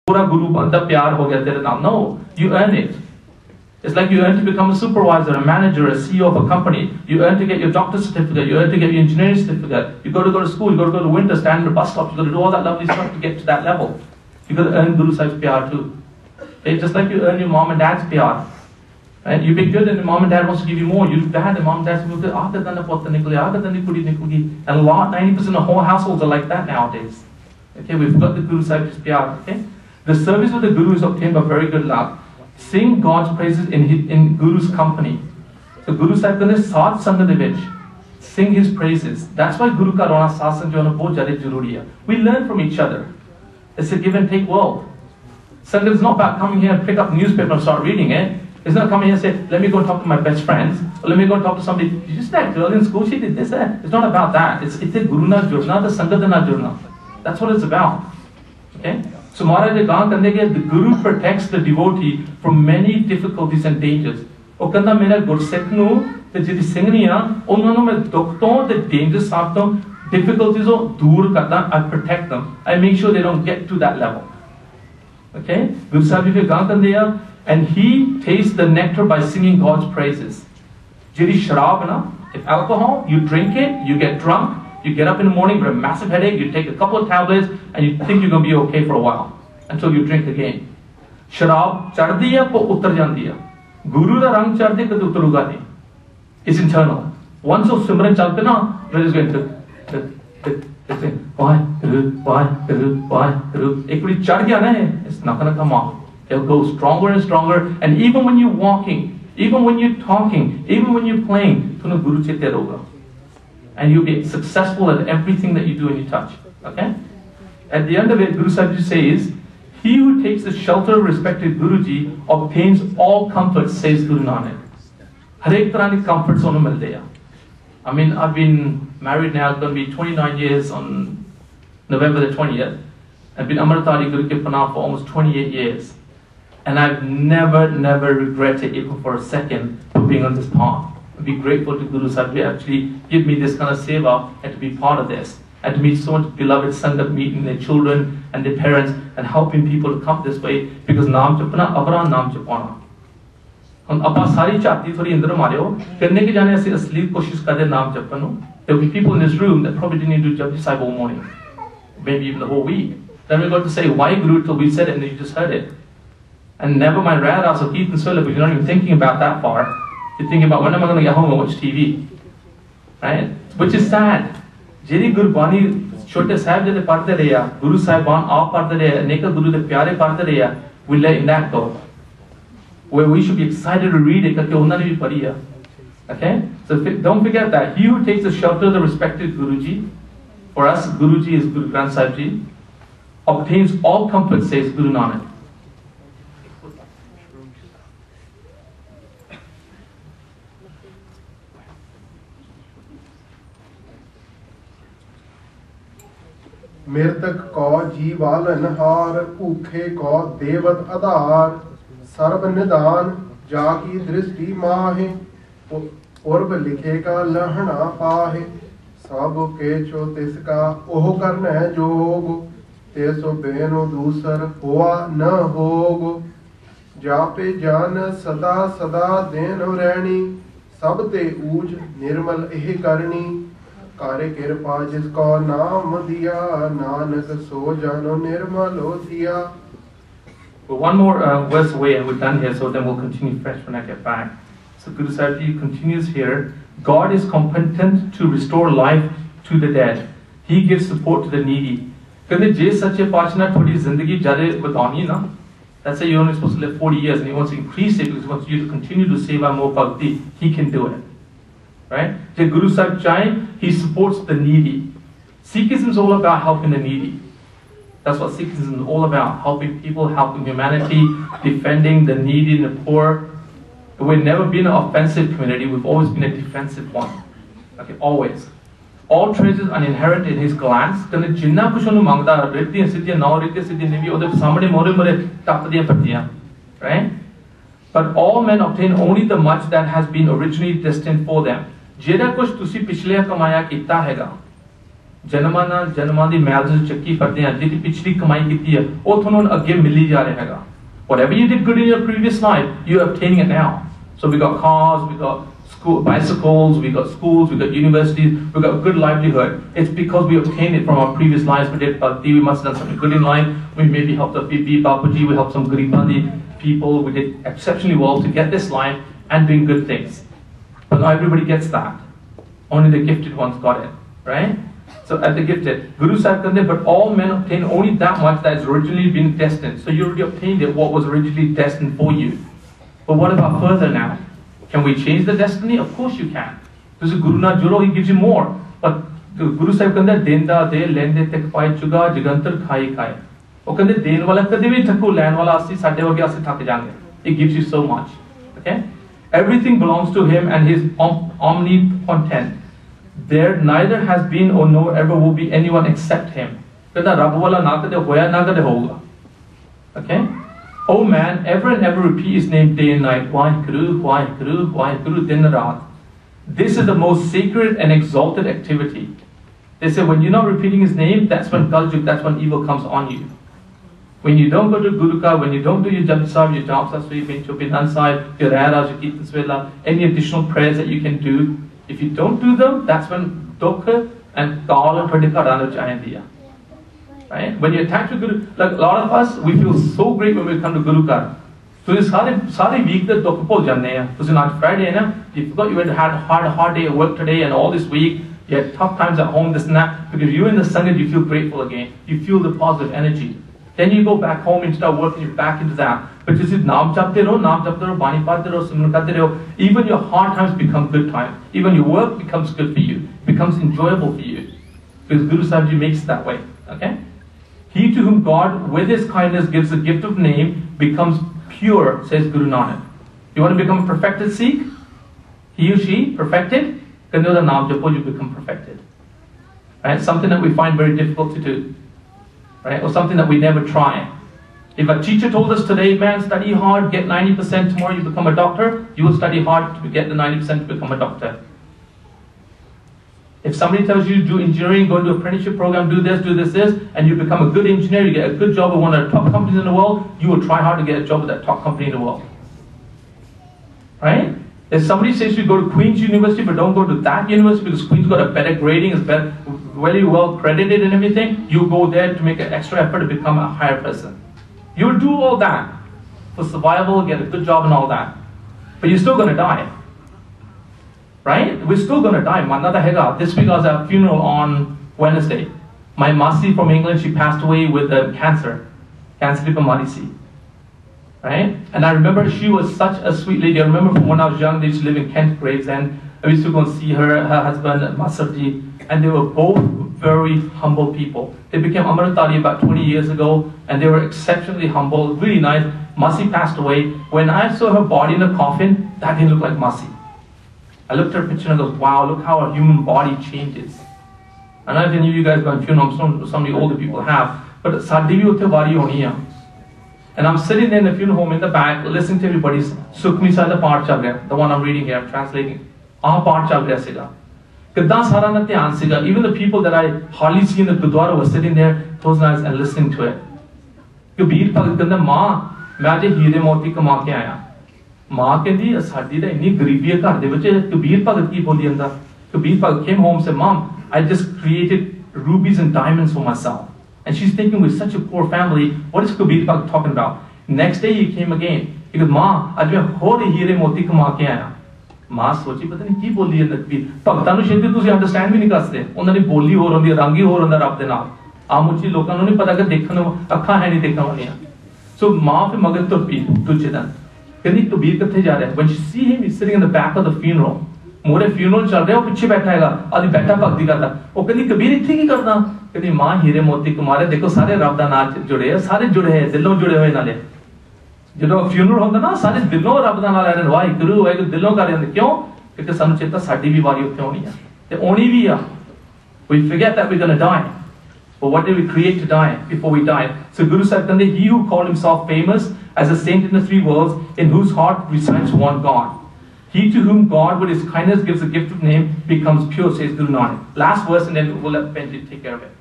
पूरा गुरु बनता प्यार हो गया तेरे नाम. No, you earn it. It's like you earn to become a supervisor, a manager, a CEO of a company. You earn to get your doctor's certificate. You earn to get your engineering certificate. You got to go to school. You got to go to winter, stand in the bus stop. You got to do all that lovely stuff to get to that level. You got to earn Guru Sahib's pyar too. Okay? Just like you earn your mom and dad's pyar. Right? You've been good and your mom and dad wants to give you more. You do bad and mom and dad say, and a lot, 90% of whole households are like that nowadays. Okay, we've got the Guru Sahib's pyar. Okay? The service of the Guru is obtained by very good luck. Sing God's praises in Guru's company. So Guru Sahib kande saath sangat de vich sing his praises. That's why Guru ka rona satsang jo na bahut jyada zaruri hai. We learn from each other. It's a give and take world. Sangat is not about coming here and pick up newspaper and start reading it. It's not coming here and say, let me go and talk to my best friends, or let me go and talk to somebody. You just that girl in school, she did this. It's not about that. It's the Guru na jurna, the Sangat na jurna. That's what it's about. Okay? So Maharaj the Guru protects the devotee from many difficulties and dangers. O kanda mera Gursikh nu te jidi singhniya ਉਹਨਾਂ ਨੂੰ ਮੈਂ ਦੁੱਖ ਤੋਂ the dangers ਤੋਂ difficulties ਤੋਂ ਦੂਰ ਕਰਦਾ. I protect them. I make sure they don't get to that level. Okay? Guru Sahib ji ਗਾ ਕਰਦੇ ਆ, and he tastes the nectar by singing God's praises. Jidi sharab na, if alcohol, you drink it, you get drunk. You get up in the morning with a massive headache, you take a couple of tablets, and you think you're going to be okay for a while, until you drink again. Sharab chaddi hai, po uttar jandi hai. Guru da rang chaddi kade uttaruga nahi. It's internal. Once of Simran chalte na, you're just going to why, ek bari chad gaya na, it's not going to come off. It'll go stronger and stronger, and even when you're walking, even when you're talking, even when you're playing, tunu Guru chete roga. And you'll be successful at everything that you do and you touch. Okay? At the end of it, Guru Sahib says, he who takes the shelter of respected Guruji obtains all comforts, says Guru Nanak. Har ek tarah ki comforts onu milte hai. I mean, I've been married now, it's going to be 29 years on November the 20th. I've been Amritari Guru Ki Panah for almost 28 years. And I've never regretted even for a second for being on this path. Be grateful to Guru Sahib to actually give me this kind of seva and to be part of this, and to meet so much beloved Sangat, meeting their children and their parents and helping people to come this way, because naam chapna abra naam chapana. Hum apa sari chatti thodi andar mareo karne ke jane aise asli koshish karte naam japan nu. There will be people in this room that probably didn't do Japji Sahib all morning, maybe even the whole week. Then we're going to say why Guru till we said it and you just heard it, and never mind Radas or Keith and Sola, but you're not even thinking about that far. You're thinking about when am I going to get home and watch TV, right? Which is sad. Jiri Gurbani Chote Sahib jade padde rahe, Guru Sahiban aap padde rahe, Aneka Guru de pyare padde rahe, we let in that go. Where we should be excited to read it, because unna ne bhi padhi hai. Okay? So don't forget that. He who takes the shelter of the respected Guruji, for us Guruji is Guru Granth Sahib Ji, obtains all comfort, says Guru Nanak. मृतक को जीवालन हार भूखे को देवत आधार सर्व निदान जाकी दृष्टि माहे पूर्व लिखे का लहना पाहे सब के छो तिसका ओह करने जोग तेसो बेनो दूसर हुआ न होग जापे जान सदा सदा देन रैनी सब ते ऊज निर्मल एह करनी कार्य कृपा जिसको नाम दिया नानक सो जानो निर्मलो दिया. Well, one more verse away and we're done here, so then we'll continue fresh when I get back. So Guru Sahib Ji continues here. God is competent to restore life to the dead. He gives support to the needy. Because je sache paachna thodi zindagi jade batani na. Let's say you're only supposed to live 40 years and he wants to increase it because he wants you to continue to seva more bhakti. He can do it. Right? The Guru Sahib Chai, he supports the needy. Sikhism is all about helping the needy. That's what Sikhism is all about. Helping people, helping humanity, defending the needy and the poor. We've never been an offensive community, we've always been a defensive one. Okay, always. All treasures are inherent in his glance. Right? But all men obtain only the much that has been originally destined for them. ਜਿਹੜਾ ਕੁਝ ਤੁਸੀਂ ਪਿਛਲੇ ਕਮਾਇਆ ਕੀਤਾ ਹੈਗਾ जन्मां दी मैल जो चक्की फरदे हैं जिहदी पिछली कमाई कीती है वो तुहानूं अगे मिली जा रहा हैगा. Whatever you did good in your previous life, you're obtaining it now. So we got cars, we got bicycles, we got schools, we got universities, we got good livelihood. It's because we obtained it from our previous lives. We did bhakti, we must have done something good in life. We maybe helped a Bibi, Bapuji, we helped some Garibandi people. We did exceptionally well to get this life and doing good things. But not everybody gets that. Only the gifted ones got it, right? So at the gifted, Guru Sahib Kande, but all men obtain only that much that has originally been destined. So you already obtained it, what was originally destined for you. But what about further now? Can we change the destiny? Of course you can. Because Guru Na Juro, he gives you more. But the Guru Sahib Kande, Denda de, lende tek pai chuga, jigantar khai khai. O kande den wala kade bhi thakku, lan wala asi, sade wage asi thak jange. It gives you so much. Okay? Everything belongs to him and his omnipotent. There neither has been or nor ever will be anyone except him. Kanda Rab wala na kade hoya na kade hoga. Okay? Oh man, ever and ever repeat his name day and night. Waheguru, Waheguru, Waheguru, din raat. This is the most sacred and exalted activity. They say when you're not repeating his name, that's when Kaljuk, that's when evil comes on you. When you don't go to Guruka, when you don't do your Jap Sahib, your Jap Sahib, your Binan Sahib, your Raya, your Kirtan Svela, any additional prayers that you can do, if you don't do them, that's when Dokha and Kaal and Pradika Rana Chayandiya. Right? When you attach to Guru, like a lot of us, we feel so great when we come to Guru Kar. So this sare week that Dokha Pol Janne hai. Because on Friday, you forgot you had a hard day at work today and all this week, you had tough times at home, this and that. Because you're in the Sangha, you feel grateful again. You feel the positive energy. Then you go back home and start working, you're back into that. But you see, Naam Japte Raho, Bani Pate Raho, Simran Karte Raho. Even your hard times become good times. Even your work becomes good for you. Becomes enjoyable for you. Because Guru Sahib Ji makes it that way. Okay? He to whom God, with his kindness, gives the gift of name, becomes pure, says Guru Nanak. You want to become a perfected Sikh? He or she, perfected? Then the Naam Japo, you become perfected. Right? Something that we find very difficult to do. Right? Or something that we never try. If a teacher told us today, man, study hard, get 90%, tomorrow you become a doctor, you will study hard to get the 90% to become a doctor. If somebody tells you to do engineering, go into an apprenticeship program, do this, and you become a good engineer, you get a good job at one of the top companies in the world, you will try hard to get a job at that top company in the world. Right? If somebody says you go to Queen's University, but don't go to that university because Queen's got a better grading, is better, very well credited and everything, you go there to make an extra effort to become a higher person. You will do all that for survival, get a good job and all that. But you're still going to die. Right? We're still going to die. This week I was at a funeral on Wednesday. My Masi from England, she passed away with cancer. Cancer Marisi. Right? And I remember she was such a sweet lady. I remember from when I was young, they used to live in Kent Gravesend. I used to go and see her husband, Masarji, and they were both very humble people. They became Amritari about 20 years ago, and they were exceptionally humble, really nice. Masi passed away. When I saw her body in the coffin, that didn't look like Masi. I looked at her picture and I go, wow, look how a human body changes. I don't know if any of you guys have gone funeral, some of the older people have, but Sadi bhi utte wari honi hai. And I'm sitting there in the funeral home in the back, listening to everybody's Sukhmani Sahib part chal raha, the one I'm reading here, I'm translating. Part chal raha siga. Kiddha sara na dhyan siga. Even the people that I hardly see in the Gurdwara were sitting there, closed eyes and listening to it. Kabir Bhagat kanda, Ma, main aaj heere moti kama ke aaya. माँ कहती साड़ी तो इन्नी गरीबी है घर दे बच्चे कबीर भगत की बोली अंदा कबीर भगत came home and said, Mom, I just created rubies and diamonds for myself. And she's thinking, with such a poor family, what is Kabir Bhagat talking about? Next day he came again. He goes, Ma, आज मैं होरे हीरे मोती कमा के आया. माँ सोची पता नहीं की बोली है कबीर भगतां नूं छेती तुसीं अंडरस्टैंड भी नहीं कर सकते. उन्हां दी बोली होर होंदी रंग ही होर होंदा रब दे नाल. आमुची लोकां नूं नहीं पता कि देखण अखां है नहीं देखण वालियां. So माँ फिर मगर तुर पई दूजे दिन. When you see him, he's sitting in the back of the funeral. More funeral chal raha, piche baitha hai, adi baitha bhakti karda. Oh, कहती कबीर इत्थे की करदा? कहती मां हीरे मोती कुमारे देखो सारे रब दा नाम जुड़े हैं, सारे जुड़े हैं, दिलों जुड़े हुए नाले. ਜਦੋਂ funeral ਹੁੰਦਾ ਨਾ ਸਾਰੇ ਦਿਲੋਂ ਰੱਬ ਦਾ ਨਾਮ ਲੈ ਰਹੇ ਵਾਹਿਗੁਰੂ ਵਾਹਿਗੁਰੂ ਦਿਲੋਂ ਕਰ ਰਹੇ ਕਿਉਂ? ਕਿਉਂਕਿ ਸਾਨੂੰ ਚੇਤਾ ਸਾਡੀ ਵੀ ਵਾਰੀ ਉੱਥੇ ਆਉਣੀ ਆ ਤੇ ਆਉਣੀ ਵੀ ਆ. We forget that we're going to die. But what did we create to die before we die? So Guru Sahib Kande, he who called himself famous as a saint in the three worlds, in whose heart resides one God. He to whom God with his kindness gives a gift of name becomes pure, says Guru Nanak. Last verse and then we'll let Benji take care of it.